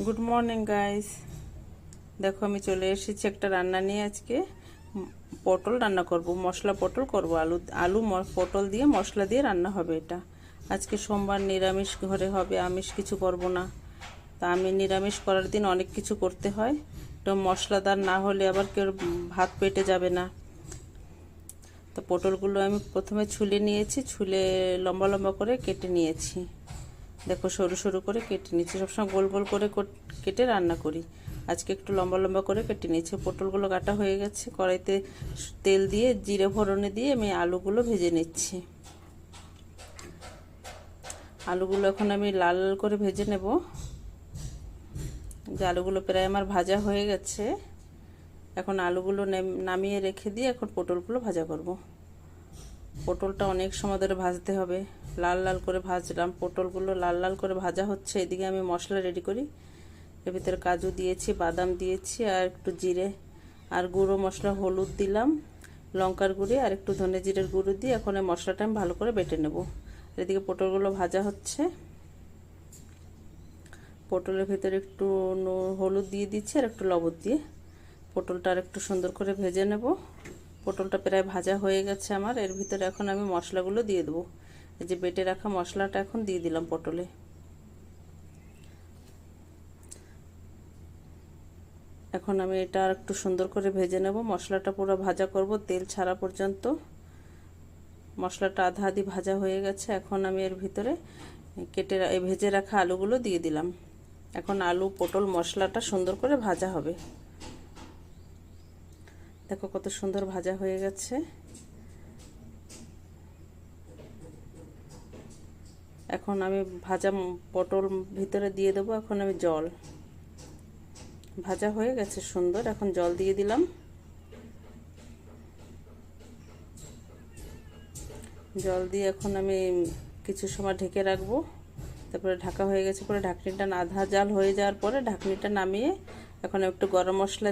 Good morning guys. দেখো আমি চলে এসেছি একটা রান্না নিয়ে। আজকে পটল রান্না করব, মশলা পটল করব। পটল দিয়ে মশলা দিয়ে রান্না হবে এটা। আজকে সোমবার, নিরামিষ ঘরে হবে, আমিষ কিছু করব না। তা আমি নিরামিষ করার দিন অনেক কিছু করতে হয়, তো মশলাদার না হলে আবার কেউ ভাত পেটে যাবে না। তো পটলগুলো আমি প্রথমে ছুলে নিয়েছি, ছুলে লম্বা লম্বা করে কেটে নিয়েছি। দেখো সরু সরু করে কেটে নিয়েছি, সবসময় গোল গোল করে কেটে রান্না করি। আজকে একটু লম্বা লম্বা করে কেটে নিয়েছি। পটলগুলো কাটা হয়ে গেছে। কড়াইতে তেল দিয়ে জিরে ফোড়নে দিয়ে আমি আলুগুলো ভেজে নিচ্ছি। আলুগুলো এখন আমি লাল লাল করে ভেজে নেব। যে আলুগুলো প্রায় আমার ভাজা হয়ে গেছে, এখন আলুগুলো নামিয়ে রেখে দিয়ে এখন পটলগুলো ভাজা করব। পটলটা অনেক সময় ধরে ভাজতে হবে, লাল লাল করে ভাজলাম। পটলগুলো লাল লাল করে ভাজা হচ্ছে, এদিকে আমি মশলা রেডি করি। এর ভিতরে কাজু দিয়েছি, বাদাম দিয়েছি, আর একটু জিরে আর গুঁড়ো মশলা, হলুদ দিলাম, লঙ্কার গুঁড়ি আর একটু ধনে জিরের গুঁড়ো দিয়ে এখন এই মশলাটা আমি ভালো করে বেটে নেব। এদিকে পটলগুলো ভাজা হচ্ছে। পটলের ভিতরে একটু হলুদ দিয়ে দিচ্ছি আর একটু লবণ দিয়ে পটলটা আর একটু সুন্দর করে ভেজে নেব। পটলটা প্রায় ভাজা হয়ে গেছে আমার। এর ভিতরে এখন আমি মশলাগুলো দিয়ে দেবো। এই যে বেটে রাখা মশলাটা এখন দিয়ে দিলাম পটলে। এখন আমি এটা আর একটু সুন্দর করে ভেজে নেব। মশলাটা পুরো ভাজা করব, তেল ছাড়া পর্যন্ত। মশলাটা আধা আধি ভাজা হয়ে গেছে। এখন আমি এর ভিতরে ভেজে রাখা আলুগুলো দিয়ে দিলাম। এখন আলু পটল মশলাটা সুন্দর করে ভাজা হবে। দেখো কত সুন্দর ভাজা হয়ে গেছে। এখন আমি ভাজা পটল ভিতরে দিয়ে দেবো। এখন আমি জল, ভাজা হয়ে গেছে সুন্দর, এখন জল দিয়ে দিলাম। জল দিয়ে এখন আমি কিছু সময় ঢেকে রাখবো। তারপরে ঢাকা হয়ে গেছে, পরে ঢাকনিটা আধা জাল হয়ে যাওয়ার পরে ঢাকনিটা নামিয়ে এখন একটু গরম মশলা